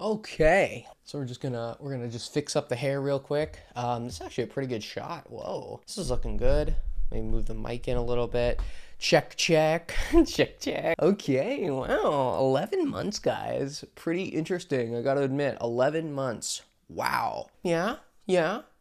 Okay, so we're gonna just fix up the hair real quick. This is actually a pretty good shot. Whoa, this is looking good. Maybe move the mic in a little bit. Check, check, check, check. Okay, wow, 11 months, guys. Pretty interesting, I gotta admit. 11 months. Wow. Yeah,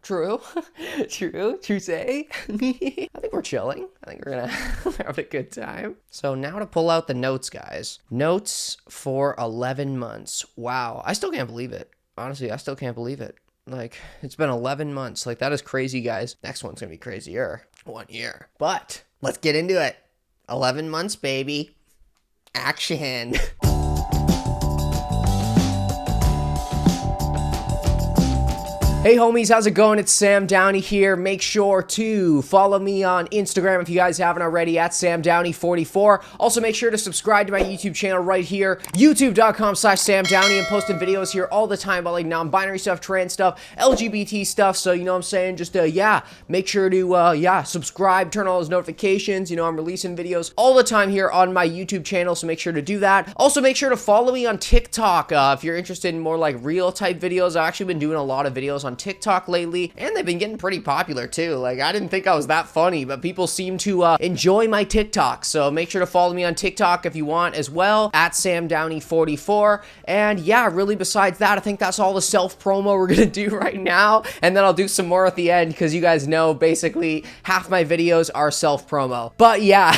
true. True say. I think we're chilling. I think we're gonna have a good time. So now to pull out the notes, guys. Notes for 11 months. Wow, I still can't believe it. Honestly, I still can't believe it. Like, it's been 11 months. Like, that is crazy, guys. Next one's gonna be crazier. 1 year. But let's get into it. 11 months, baby. Action. Hey homies, how's it going? It's Sam Downey here. Make sure to follow me on Instagram if you guys haven't already at SamDowney44. Also make sure to subscribe to my YouTube channel right here, youtube.com/SamDowney. I'm posting videos here all the time about like non-binary stuff, trans stuff, LGBT stuff. So you know what I'm saying? Just make sure to subscribe, turn on all those notifications. You know, I'm releasing videos all the time here on my YouTube channel, so make sure to do that. Also make sure to follow me on TikTok if you're interested in more like real type videos. I've actually been doing a lot of videos on TikTok lately, and they've been getting pretty popular too. Like, I didn't think I was that funny, but people seem to enjoy my TikTok. So make sure to follow me on TikTok if you want as well, at SamDowney44. And yeah, really besides that, I think that's all the self promo we're gonna do right now, and then I'll do some more at the end because you guys know basically half my videos are self promo. But yeah,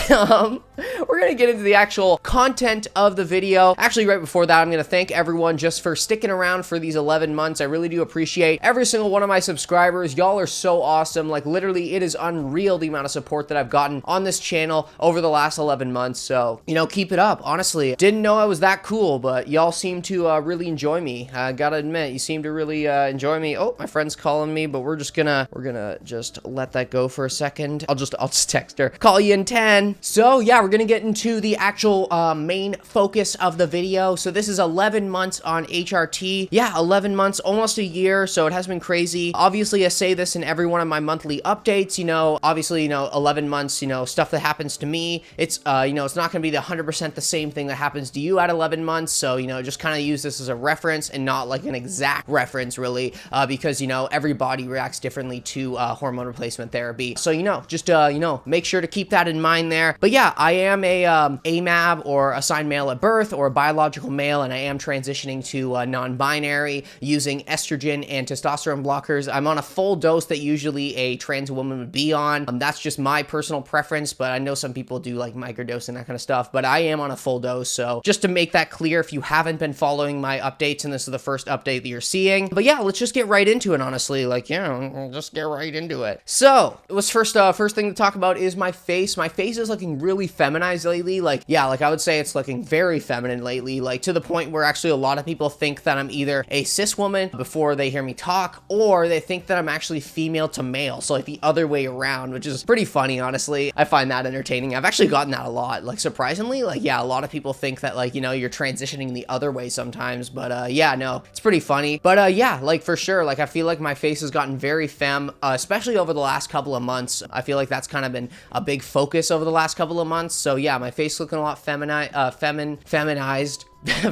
we're gonna get into the actual content of the video. Actually, right before that, I'm gonna thank everyone just for sticking around for these 11 months. I really do appreciate every single one of my subscribers. Y'all are so awesome. Like, literally, it is unreal the amount of support that I've gotten on this channel over the last 11 months. So, you know, keep it up. Honestly, didn't know I was that cool, but y'all seem to really enjoy me. I gotta admit, you seem to really enjoy me. Oh, my friend's calling me, but we're gonna just let that go for a second. I'll just text her. Call you in 10. So yeah, we're gonna get into the actual main focus of the video. So this is 11 months on HRT. Yeah, 11 months, almost a year. So it has been crazy. Obviously, I say this in every one of my monthly updates. You know, obviously, you know, 11 months, you know, stuff that happens to me, it's you know, it's not gonna be the 100% the same thing that happens to you at 11 months. So, you know, just kind of use this as a reference and not like an exact reference really, because, you know, every body reacts differently to hormone replacement therapy. So, you know, just you know, make sure to keep that in mind there. But yeah, I am a amab, or assigned male at birth, or a biological male, and I am transitioning to non-binary using estrogen and testosterone blockers. I'm on a full dose that usually a trans woman would be on. That's just my personal preference, but I know some people do like microdose and that kind of stuff, but I am on a full dose. So just to make that clear, if you haven't been following my updates and this is the first update that you're seeing. But yeah, let's just get right into it, honestly. Like, yeah, we'll just get right into it. So it was first thing to talk about is my face. My face is looking really feminized lately. Like, yeah, like I would say it's looking very feminine lately, like to the point where actually a lot of people think that I'm either a cis woman before they hear me talk, or they think that I'm actually female to male. So like the other way around, which is pretty funny, honestly. I find that entertaining. I've actually gotten that a lot. Like, surprisingly, like, yeah, a lot of people think that, like, you know, you're transitioning the other way sometimes, but yeah, no, it's pretty funny. But yeah, like, for sure, like, I feel like my face has gotten very femme, especially over the last couple of months. I feel like that's kind of been a big focus over the last couple of months. So yeah, my face looking a lot feminized.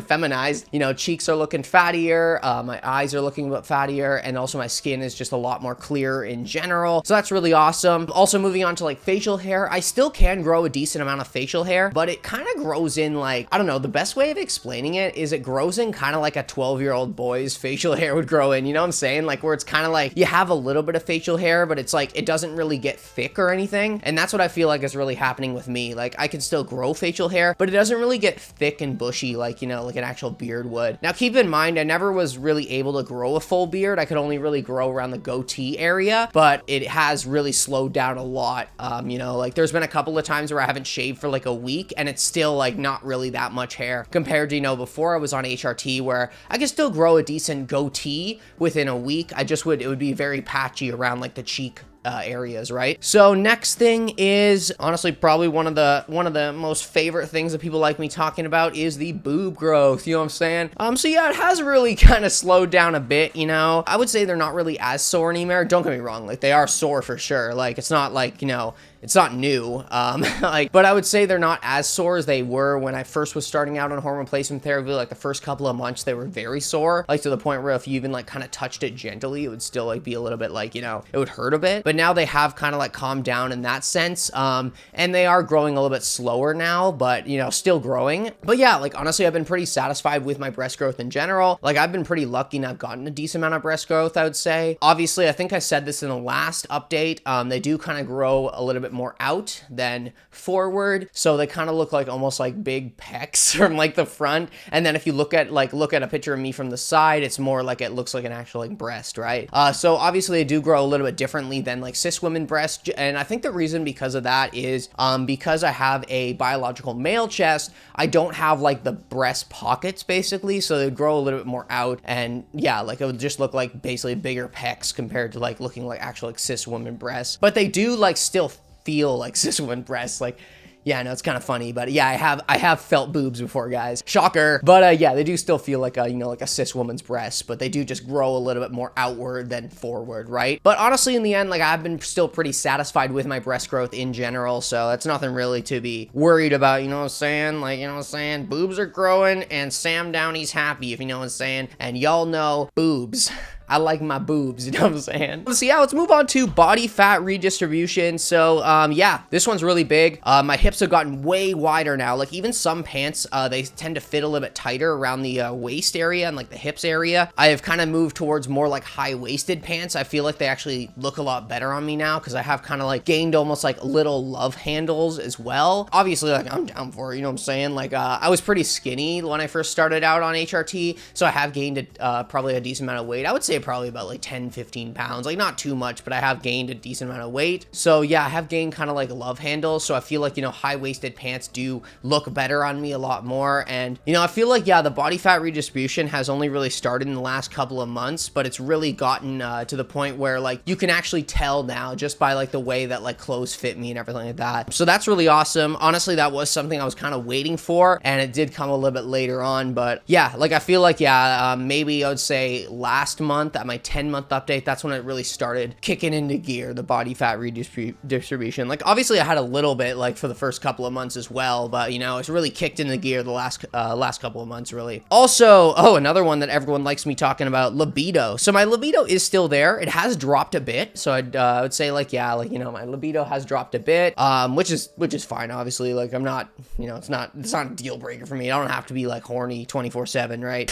Feminized, you know, cheeks are looking fattier, my eyes are looking a bit fattier, and also my skin is just a lot more clear in general. So that's really awesome. Also, moving on to like facial hair, I still can grow a decent amount of facial hair, but it kind of grows in like, I don't know, the best way of explaining it is it grows in kind of like a 12-year-old boy's facial hair would grow in, you know what I'm saying? Like, where it's kind of like you have a little bit of facial hair, but it's like it doesn't really get thick or anything. And that's what I feel like is really happening with me. Like, I can still grow facial hair, but it doesn't really get thick and bushy like, you know, like an actual beard would. Now, keep in mind, I never was really able to grow a full beard. I could only really grow around the goatee area, but it has really slowed down a lot. You know, like there's been a couple of times where I haven't shaved for like a week and it's still like not really that much hair compared to, you know, before I was on HRT where I could still grow a decent goatee within a week. It would be very patchy around like the cheek areas, right? So next thing is honestly probably one of the most favorite things that people like me talking about is the boob growth, you know what I'm saying? So yeah, it has really kind of slowed down a bit, you know. I would say they're not really as sore anymore. Don't get me wrong, like they are sore for sure. Like, it's not like, you know, it's not new. Like, but I would say they're not as sore as they were when I first was starting out on hormone replacement therapy. Like the first couple of months, they were very sore, like to the point where if you even like kind of touched it gently, it would still like be a little bit like, you know, it would hurt a bit. But now they have kind of like calmed down in that sense. And they are growing a little bit slower now, but you know, still growing. But yeah, like honestly, I've been pretty satisfied with my breast growth in general. Like I've been pretty lucky and I've gotten a decent amount of breast growth, I would say. Obviously, I think I said this in the last update. They do kind of grow a little bit more out than forward. So they kind of look like almost like big pecs from like the front. And then if you look at a picture of me from the side, it's more like it looks like an actual like breast, right? So obviously they do grow a little bit differently than like cis women breasts. And I think the reason because of that is because I have a biological male chest, I don't have like the breast pockets basically. So they grow a little bit more out. And yeah, like it would just look like basically bigger pecs compared to like looking like actual like cis woman breasts. But they do like still feel like cis woman breasts. Like, yeah, no, it's kind of funny, but yeah, I have felt boobs before, guys. Shocker. But yeah, they do still feel like a, you know, like a cis woman's breast, but they do just grow a little bit more outward than forward, right? But honestly, in the end, like I've been still pretty satisfied with my breast growth in general, so that's nothing really to be worried about, you know what I'm saying? Like, you know what I'm saying? Boobs are growing and Sam Downey's happy, if you know what I'm saying. And y'all know boobs. I like my boobs, you know what I'm saying? So yeah, let's move on to body fat redistribution. So yeah, this one's really big. My hips have gotten way wider now. Like even some pants, they tend to fit a little bit tighter around the waist area and like the hips area. I have kind of moved towards more like high-waisted pants. I feel like they actually look a lot better on me now because I have kind of like gained almost like little love handles as well. Obviously, like I'm down for it, you know what I'm saying? Like I was pretty skinny when I first started out on HRT, so I have gained probably a decent amount of weight. I would say probably about like 10-15 pounds, like not too much, but I have gained a decent amount of weight. So yeah, I have gained kind of like love handles, so I feel like, you know, high-waisted pants do look better on me a lot more. And you know, I feel like, yeah, the body fat redistribution has only really started in the last couple of months, but it's really gotten to the point where like you can actually tell now just by like the way that like clothes fit me and everything like that. So that's really awesome. Honestly, that was something I was kind of waiting for, and it did come a little bit later on. But yeah, like I feel like, yeah, maybe I would say last month at my 10-month update, that's when it really started kicking into gear, the body fat redistribution. Like obviously I had a little bit like for the first couple of months as well, but you know, it's really kicked into gear the last couple of months really. Also, oh, another one that everyone likes me talking about, libido. So my libido is still there. It has dropped a bit. So I would say like, yeah, like, you know, my libido has dropped a bit, which is fine. Obviously, like I'm not, you know, it's not a deal breaker for me. I don't have to be like horny 24/7, right?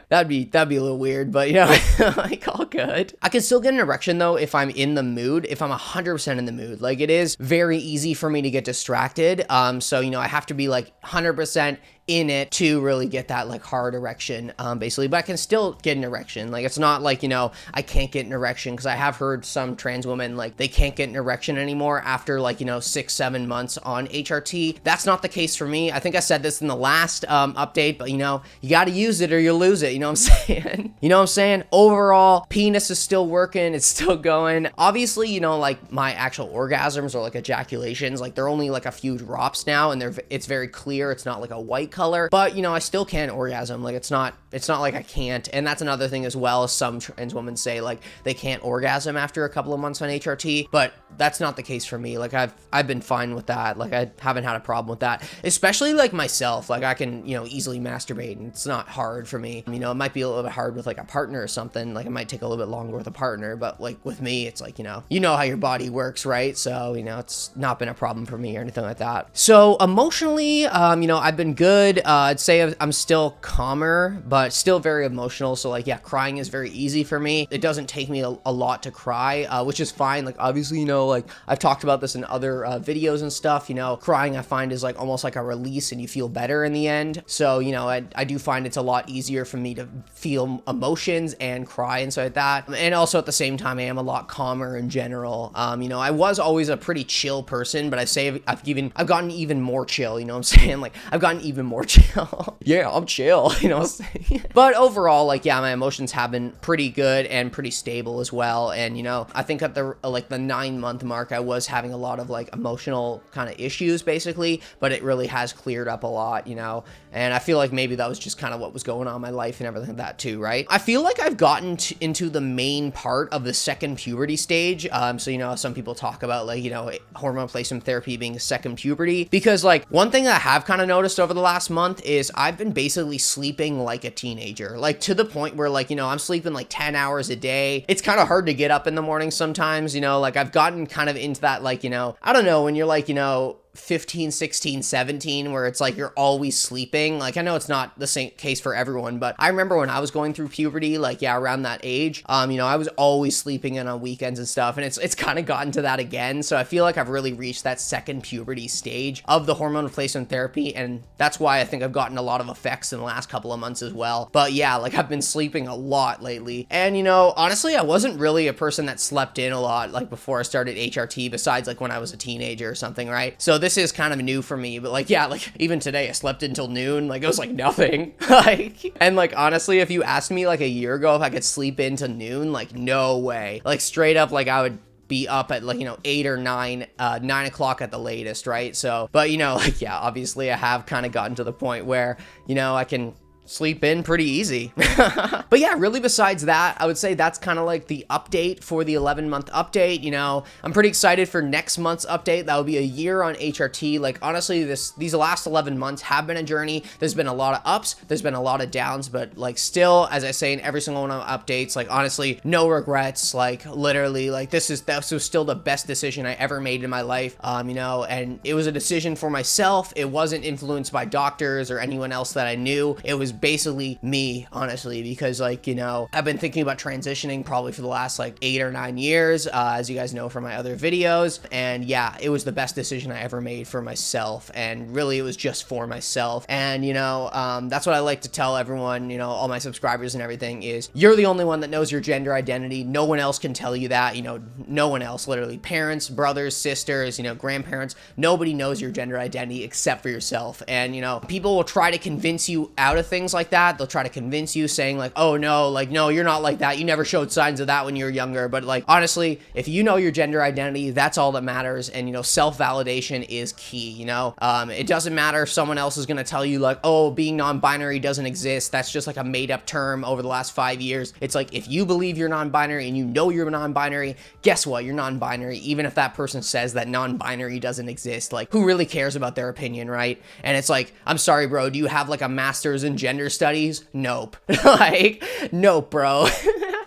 that'd be a little weird, but you know, like all good. I can still get an erection though if I'm in the mood, if I'm 100% in the mood. Like it is very easy for me to get distracted. So, you know, I have to be like 100% in it to really get that like hard erection, basically. But I can still get an erection. Like it's not like, you know, I can't get an erection, because I have heard some trans women like they can't get an erection anymore after like, you know, 6-7 months on HRT. That's not the case for me. I think I said this in the last update, but you know, you got to use it or you'll lose it, you know what I'm saying? You know what I'm saying? Overall, penis is still working, it's still going. Obviously, you know, like my actual orgasms or like ejaculations, like they're only like a few drops now, and it's very clear. It's not like a white color, but you know, I still can orgasm. Like it's not like I can't. And that's another thing as well. Some trans women say like they can't orgasm after a couple of months on HRT, but that's not the case for me. Like I've been fine with that. Like I haven't had a problem with that, especially like myself. Like I can, you know, easily masturbate and it's not hard for me. You know, it might be a little bit hard with like a partner or something. Like it might take a little bit longer with a partner, but like with me, it's like, you know how your body works, right? So, you know, it's not been a problem for me or anything like that. So emotionally, you know, I've been good. I'd say I'm still calmer, but still very emotional. So like, yeah, crying is very easy for me. It doesn't take me a lot to cry, which is fine. Like obviously, you know, like I've talked about this in other videos and stuff, you know, crying I find is like almost like a release and you feel better in the end. So, you know, I do find it's a lot easier for me to feel emotions and cry and so like that. And also at the same time, I am a lot calmer in general. You know, I was always a pretty chill person, but I've gotten even more chill, you know what I'm saying? Like I've gotten even more chill. Yeah, I'm chill, you know what I'm saying? But overall, like, yeah, my emotions have been pretty good and pretty stable as well. And, you know, I think at the, like, the 9-month mark, I was having a lot of, like, emotional kind of issues, basically, but it really has cleared up a lot, you know? And I feel like maybe that was just kind of what was going on in my life and everything like that too, right? I feel like I've gotten into the main part of the second puberty stage. So, you know, some people talk about, like, you know, hormone replacement therapy being second puberty, because, like, one thing that I have kind of noticed over the last month is I've been basically sleeping like a teenager, like, to the point where, like, you know, I'm sleeping like 10 hours a day. It's kind of hard to get up in the morning sometimes, you know, like, I've gotten kind of into that, like, you know, I don't know, when you're like, you know, 15, 16, 17, where it's like you're always sleeping. Like, I know it's not the same case for everyone, but I remember when I was going through puberty, like, yeah, around that age, you know, I was always sleeping in on weekends and stuff, and it's kind of gotten to that again. So I feel like I've really reached that second puberty stage of the hormone replacement therapy, and that's why I think I've gotten a lot of effects in the last couple of months as well. But yeah, like, I've been sleeping a lot lately, and, you know, honestly, I wasn't really a person that slept in a lot, like, before I started HRT, besides, like, when I was a teenager or something, right? So this is kind of new for me, but, like, yeah, like, even today I slept until noon. Like, it was like nothing. Like, and, like, honestly, if you asked me like a year ago if I could sleep into noon, like, no way. Like, straight up, like, I would be up at, like, you know, 8 or 9 o'clock at the latest, right? So, but, you know, like, yeah, obviously I have kind of gotten to the point where, you know, I can sleep in pretty easy. But yeah, really, besides that, I would say that's kind of like the update for the 11-month update. You know, I'm pretty excited for next month's update. That will be a year on HRT. Like, honestly, these last 11 months have been a journey. There's been a lot of ups, there's been a lot of downs, but, like, still, as I say in every single one of my updates, like, honestly, no regrets. Like, literally, like, this was still the best decision I ever made in my life. You know, and it was a decision for myself. It wasn't influenced by doctors or anyone else that I knew. It was basically me, honestly, because, like, you know, I've been thinking about transitioning probably for the last, like, 8 or 9 years, as you guys know from my other videos. And yeah, it was the best decision I ever made for myself, and really it was just for myself. And, you know, that's what I like to tell everyone, you know, all my subscribers and everything, is you're the only one that knows your gender identity. No one else can tell you that, you know, no one else, literally. Parents, brothers, sisters, you know, grandparents, nobody knows your gender identity except for yourself. And, you know, people will try to convince you out of things like that. They'll try to convince you, saying, like, oh no, like, no, you're not like that, you never showed signs of that when you were younger. But, like, honestly, if you know your gender identity, that's all that matters. And, you know, self-validation is key. You know, it doesn't matter if someone else is going to tell you, like, oh, being non-binary doesn't exist, that's just like a made-up term over the last 5 years. It's like, if you believe you're non-binary and you know you're non-binary, guess what, you're non-binary. Even if that person says that non-binary doesn't exist, like, who really cares about their opinion, right? And it's like, I'm sorry, bro, do you have, like, a master's in gender studies? Nope. Like, nope, bro.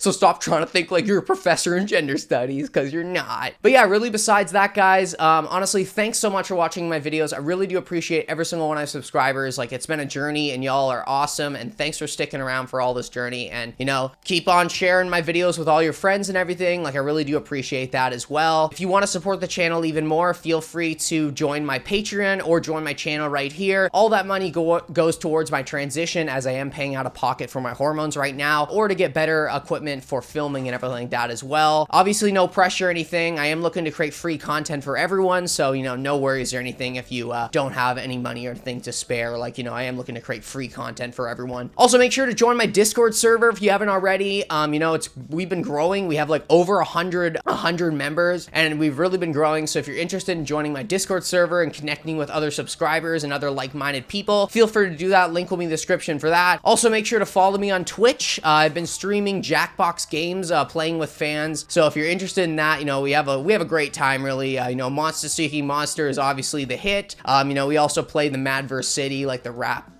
So stop trying to think like you're a professor in gender studies, because you're not. But yeah, really, besides that, guys, honestly, thanks so much for watching my videos. I really do appreciate every single one of my subscribers. Like, it's been a journey, and y'all are awesome, and thanks for sticking around for all this journey. And, you know, keep on sharing my videos with all your friends and everything. Like, I really do appreciate that as well. If you want to support the channel even more, feel free to join my Patreon or join my channel right here. All that money goes towards my transition, as I am paying out of pocket for my hormones right now, or to get better equipment for filming and everything like that as well. Obviously, no pressure or anything. I am looking to create free content for everyone, so, you know, no worries or anything if you don't have any money or anything to spare. Like, you know, I am looking to create free content for everyone. Also, make sure to join my Discord server if you haven't already. You know, we've been growing. We have, like, over 100 members, and we've really been growing. So if you're interested in joining my Discord server and connecting with other subscribers and other like-minded people, feel free to do that. Link will be in the description for that. Also, make sure to follow me on Twitch. I've been streaming Jackbox games, playing with fans. So if you're interested in that, you know, we have a great time, really. You know, Monster Seeking Monster is obviously the hit. You know, we also play the Mad vs. City, like the rap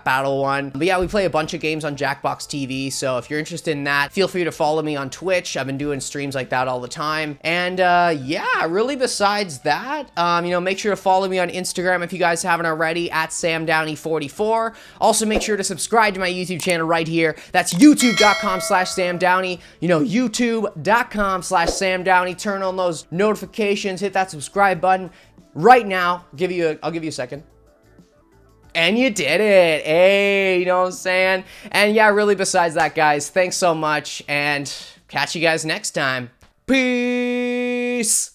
battle one. But yeah, we play a bunch of games on Jackbox TV, so if you're interested in that, feel free to follow me on Twitch. I've been doing streams like that all the time. And yeah, really, besides that, you know, make sure to follow me on Instagram if you guys haven't already, at SamDowney44. Also, make sure to subscribe to my YouTube channel right here. That's youtube.com/SamDowney. You know, youtube.com/SamDowney. Turn on those notifications, hit that subscribe button right now. I'll give you a second. And you did it. Hey, you know what I'm saying? And yeah, really, besides that, guys, thanks so much, and catch you guys next time. Peace.